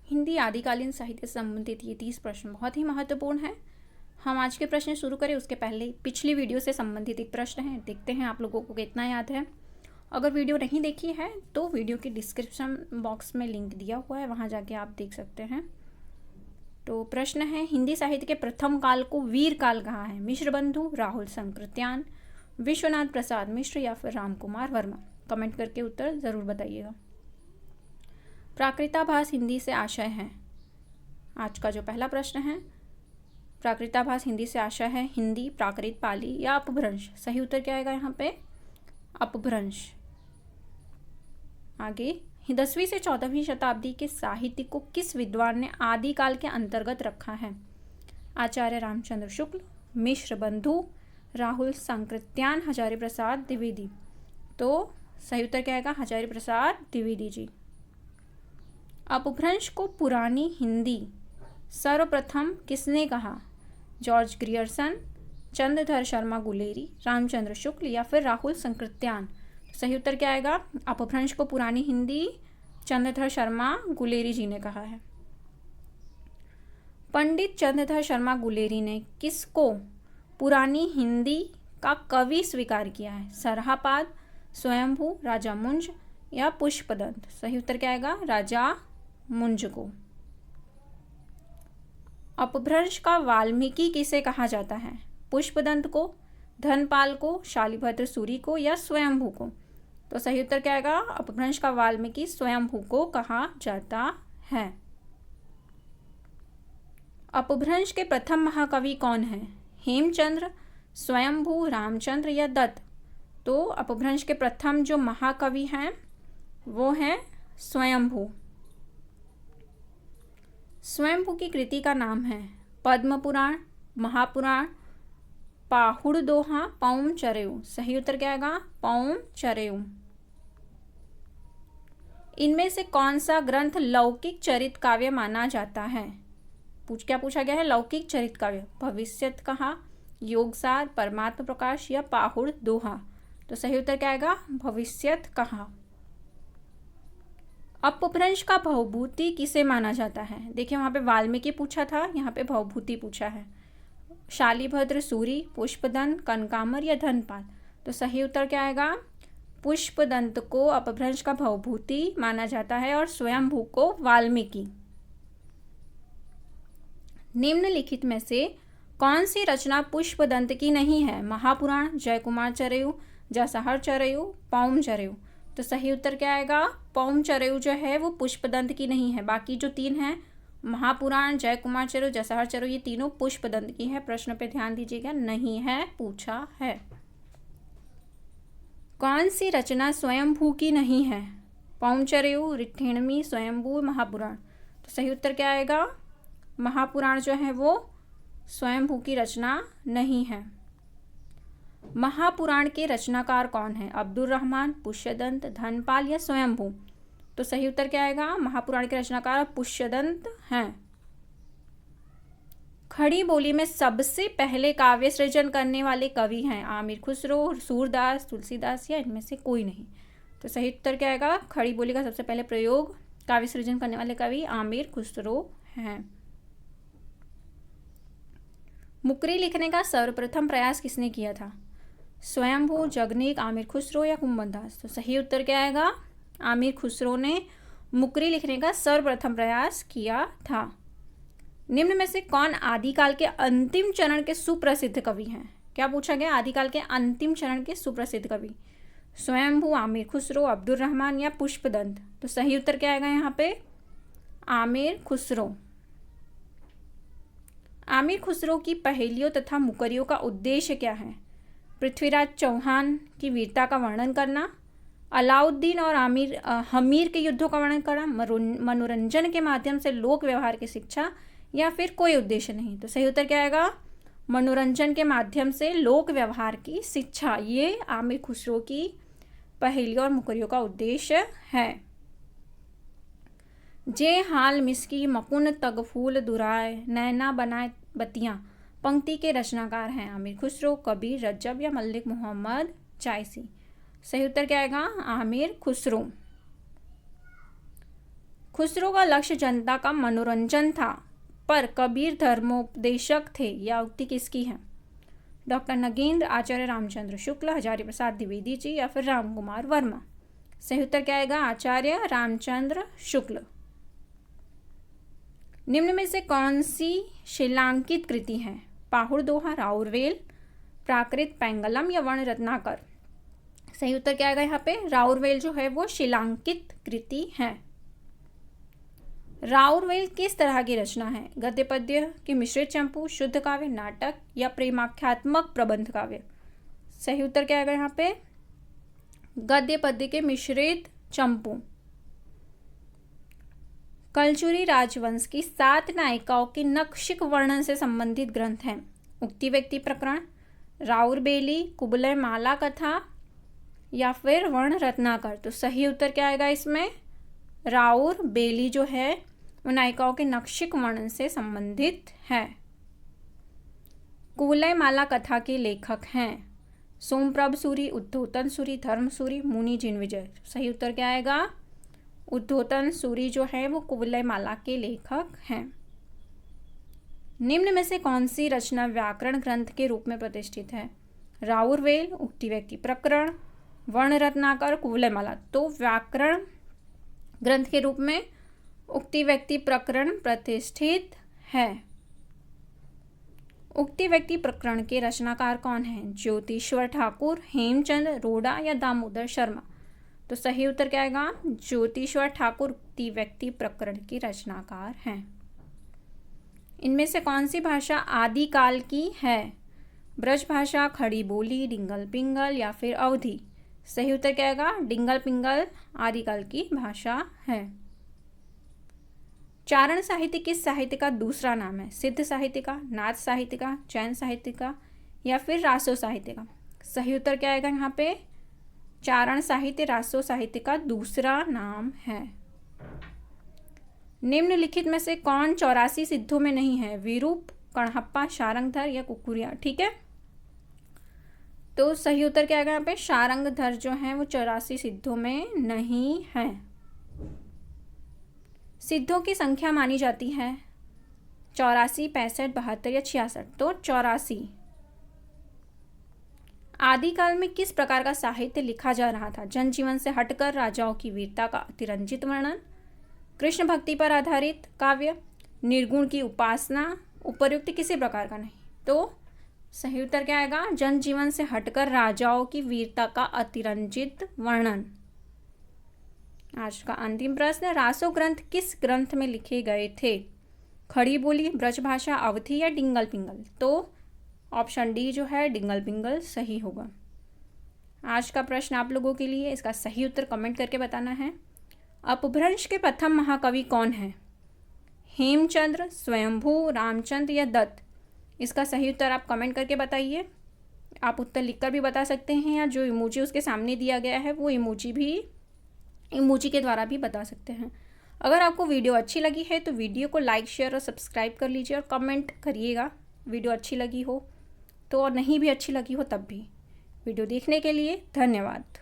हिंदी आदिकालीन साहित्य से संबंधित ये 30 प्रश्न बहुत ही महत्वपूर्ण हैं। हम आज के प्रश्न शुरू करें उसके पहले पिछली वीडियो से संबंधित एक प्रश्न है, देखते हैं आप लोगों को कितना याद है। अगर वीडियो नहीं देखी है तो वीडियो के डिस्क्रिप्शन बॉक्स में लिंक दिया हुआ है, वहाँ जाके आप देख सकते हैं। तो प्रश्न है, हिंदी साहित्य के प्रथम काल को वीर काल कहा है? मिश्रबंधु, राहुल संकृत्यान, विश्वनाथ प्रसाद मिश्र या फिर राम कुमार वर्मा? कमेंट करके उत्तर ज़रूर बताइएगा। प्राकृताभास हिंदी से आशय है? आज का जो पहला प्रश्न है, प्राकृताभास हिंदी से आशय है हिंदी, प्राकृत, पाली या अपभ्रंश? सही उत्तर क्या आएगा यहाँ पे? अपभ्रंश। आगे, 10वीं से 14वीं शताब्दी के साहित्य को किस विद्वान ने आदिकाल के अंतर्गत रखा है? आचार्य रामचंद्र शुक्ल, मिश्र बंधु, राहुल संकृत्यान, हजारी प्रसाद द्विवेदी? तो सही उत्तर क्या आएगा? हजारी प्रसाद द्विवेदी जी। अपभ्रंश को पुरानी हिंदी सर्वप्रथम किसने कहा? जॉर्ज ग्रियर्सन, चंद्रधर शर्मा गुलेरी, रामचंद्र शुक्ल या फिर राहुल संकृत्यान? सही उत्तर क्या आएगा? अपभ्रंश को पुरानी हिंदी चंद्रधर शर्मा गुलेरी जी ने कहा है। पंडित चंद्रधर शर्मा गुलेरी ने किसको पुरानी हिंदी का कवि स्वीकार किया है? सरहापाद, स्वयंभू, राजा मुंज या पुष्पदंत? सही उत्तर क्या आएगा? राजा मुंज को। अपभ्रंश का वाल्मीकि किसे कहा जाता है? पुष्पदंत को, धनपाल को, शालिभद्र सूरी को या स्वयंभू को? तो सही उत्तर क्या आएगा? अपभ्रंश का वाल्मीकि स्वयंभू को कहा जाता है। अपभ्रंश के प्रथम महाकवि कौन है? हेमचंद्र, स्वयंभू, रामचंद्र या दत्त? तो अपभ्रंश के प्रथम जो महाकवि हैं वो हैं स्वयंभू। स्वयंभू की कृति का नाम है पद्म पुराण, महापुराण, पाहुड़ दोहा, पौम चरेऊ? सही उत्तर क्या आएगा? पौम चरेऊ। इनमें से कौन सा ग्रंथ लौकिक चरित काव्य माना जाता है? क्या पूछा गया है? लौकिक चरित काव्य। भविष्यत कहा, योगसार, परमात्म प्रकाश या पाहुड़ दोहा? तो सही उत्तर क्या आएगा? भविष्यत कहा। अपभ्रंश का भवभूति किसे माना जाता है? देखिए वहाँ पे वाल्मीकि पूछा था, यहाँ पे भवभूति पूछा है। शालिभद्र सूरी, पुष्पदंत, कनकामर या धनपाल? तो सही उत्तर क्या आएगा? पुष्पदंत को अपभ्रंश का भवभूति माना जाता है और स्वयंभू को वाल्मीकि। निम्नलिखित में से कौन सी रचना पुष्पदंत की नहीं है? महापुराण, जयकुमार चरेऊ, जसाहर चरेऊ, पौम चरेऊ? तो सही उत्तर क्या आएगा? पौम चरेऊ जो है वो पुष्पदंत की नहीं है। बाकी जो तीन हैं, महापुराण, जयकुमार चरेऊ, जसाहर चरेऊ, ये तीनों पुष्पदंत की है। प्रश्न पे ध्यान दीजिएगा, नहीं है पूछा है। कौन सी रचना स्वयंभू की नहीं है? पौम चरेऊ, रिठ्ठिणमी, स्वयंभू, महापुराण? तो सही उत्तर क्या आएगा? महापुराण जो है वो स्वयंभू की रचना नहीं है। महापुराण के रचनाकार कौन है? अब्दुल रहमान, पुष्यदंत, धनपाल या स्वयंभू? तो सही उत्तर क्या आएगा? महापुराण के रचनाकार पुष्यदंत हैं। खड़ी बोली में सबसे पहले काव्य सृजन करने वाले कवि हैं? आमिर खुसरो, सूरदास, तुलसीदास या इनमें से कोई नहीं? तो सही उत्तर क्या आएगा? खड़ी बोली का सबसे पहले प्रयोग काव्य सृजन करने वाले कवि आमिर खुसरो हैं। मुकरी लिखने का सर्वप्रथम प्रयास किसने किया था? स्वयंभू, जगनीक, आमिर खुसरो या कुंभनदास? तो सही उत्तर क्या आएगा? आमिर खुसरो ने मुकरी लिखने का सर्वप्रथम प्रयास किया था। निम्न में से कौन आदिकाल के अंतिम चरण के सुप्रसिद्ध कवि हैं? क्या पूछा गया? आदिकाल के अंतिम चरण के सुप्रसिद्ध कवि। स्वयंभू, आमिर खुसरो, अब्दुल रहमान या पुष्पदंत? तो सही उत्तर क्या आएगा यहाँ पे? आमिर खुसरो। आमिर खुसरो की पहेलियों तथा मुकरियों का उद्देश्य क्या है? पृथ्वीराज चौहान की वीरता का वर्णन करना, अलाउद्दीन और हमीर के युद्धों का वर्णन करना, मनोरंजन के माध्यम से लोक व्यवहार की शिक्षा या फिर कोई उद्देश्य नहीं? तो सही उत्तर क्या आएगा? मनोरंजन के माध्यम से लोक व्यवहार की शिक्षा, ये आमिर खुसरो की पहेलियों और मुकरियों का उद्देश्य है। जे हाल मिसकी मकुन तग फूल दुराए, नैना बनाए बतियाँ, पंक्ति के रचनाकार हैं? आमिर खुसरो, कबीर, रज्जब या मलिक मोहम्मद चायसी? सही उत्तर क्या आएगा? आमिर खुसरो। खुसरो का लक्ष्य जनता का मनोरंजन था, पर कबीर धर्मोपदेशक थे। यह उक्ति किसकी है? डॉक्टर नगेंद्र, आचार्य रामचंद्र शुक्ल, हजारी प्रसाद द्विवेदी जी या फिर राम कुमार वर्मा। सही उत्तर क्या आएगा? आचार्य रामचंद्र शुक्ल। निम्न में से कौन सी शिलांकित कृति है? पाहुड़ दोहा, राउरवेल, प्राकृत, पेंगलम या वर्ण रत्नाकर। सही उत्तर क्या आएगा यहाँ पे? राउरवेल जो है वो शिलांकित कृति है। राउरवेल किस तरह की रचना है? गद्य पद्य की मिश्रित चंपू, शुद्ध काव्य, नाटक या प्रेमाख्यात्मक प्रबंध काव्य। सही उत्तर क्या आएगा यहाँ पे? गद्य पद्य के मिश्रित चंपू। कलचुरी राजवंश की 7 नायिकाओं के नक्षिक वर्णन से संबंधित ग्रंथ हैं। उक्ति व्यक्ति प्रकरण, राउरबेली, कुबलय माला कथा या फिर वर्ण रत्नाकर। तो सही उत्तर क्या आएगा इसमें? राउरबेली जो है वो नायिकाओं के नक्षिक वर्णन से संबंधित है। कुबलय माला कथा के लेखक हैं सोमप्रभ सूरी, उद्धोतन सूरी, धर्म सूरी, मुनि जिनविजय। सही उत्तर क्या आएगा? उद्धोतन सूरी जो है वो कुबलय माला के लेखक हैं। निम्न में से कौन सी रचना व्याकरण ग्रंथ के रूप में प्रतिष्ठित है? राउरवेल, उक्ति व्यक्ति प्रकरण, वर्ण रत्नाकर, कुबलय माला। तो व्याकरण ग्रंथ के रूप में उक्ति व्यक्ति प्रकरण प्रतिष्ठित है। उक्ति व्यक्ति प्रकरण के रचनाकार कौन हैं? ज्योतिश्वर ठाकुर, हेमचंद, रोड़ा या दामोदर शर्मा। तो सही उत्तर क्या आएगा? ज्योतिश्वर ठाकुर उक्ति व्यक्ति प्रकरण की रचनाकार हैं। इनमें से कौन सी भाषा आदिकाल की है? ब्रज भाषा, खड़ी बोली, डिंगल पिंगल या फिर अवधी। सही उत्तर क्या आएगा? डिंगल पिंगल आदिकाल की भाषा है। चारण साहित्य किस साहित्य का दूसरा नाम है? सिद्ध साहित्य का, नाथ साहित्य का, जैन साहित्य का या फिर रासो साहित्य का। सही उत्तर क्या आएगा यहाँ पे? चारण साहित्य रासो साहित्य का दूसरा नाम है। निम्नलिखित में से कौन 84 सिद्धों में नहीं है? विरूप, कणहप्पा, शारंगधर या कुकुरिया। ठीक है, तो सही उत्तर क्या आएगा यहाँ पे? शारंगधर जो है वो 84 सिद्धों में नहीं है। सिद्धों की संख्या मानी जाती है 84, 65, 72 या 66। तो 84। आदिकाल में किस प्रकार का साहित्य लिखा जा रहा था? जनजीवन से हटकर राजाओं की वीरता का अतिरंजित वर्णन, कृष्ण भक्ति पर आधारित काव्य, निर्गुण की उपासना, उपर्युक्त किसी प्रकार का नहीं। तो सही उत्तर क्या आएगा? जनजीवन से हटकर राजाओं की वीरता का अतिरंजित वर्णन। आज का अंतिम प्रश्न, रासो ग्रंथ किस ग्रंथ में लिखे गए थे? खड़ी बोली, ब्रजभाषा, अवधी या डिंगल पिंगल। तो ऑप्शन डी जो है डिंगल पिंगल सही होगा। आज का प्रश्न आप लोगों के लिए, इसका सही उत्तर कमेंट करके बताना है। अपभ्रंश के प्रथम महाकवि कौन है? हेमचंद्र, स्वयंभू, रामचंद्र या दत्त। इसका सही उत्तर आप कमेंट करके बताइए। आप उत्तर लिखकर भी बता सकते हैं या जो इमोजी उसके सामने दिया गया है वो इमोजी के द्वारा भी बता सकते हैं। अगर आपको वीडियो अच्छी लगी है तो वीडियो को लाइक, शेयर और सब्सक्राइब कर लीजिए और कमेंट करिएगा वीडियो अच्छी लगी हो तो, और नहीं भी अच्छी लगी हो तब भी। वीडियो देखने के लिए धन्यवाद।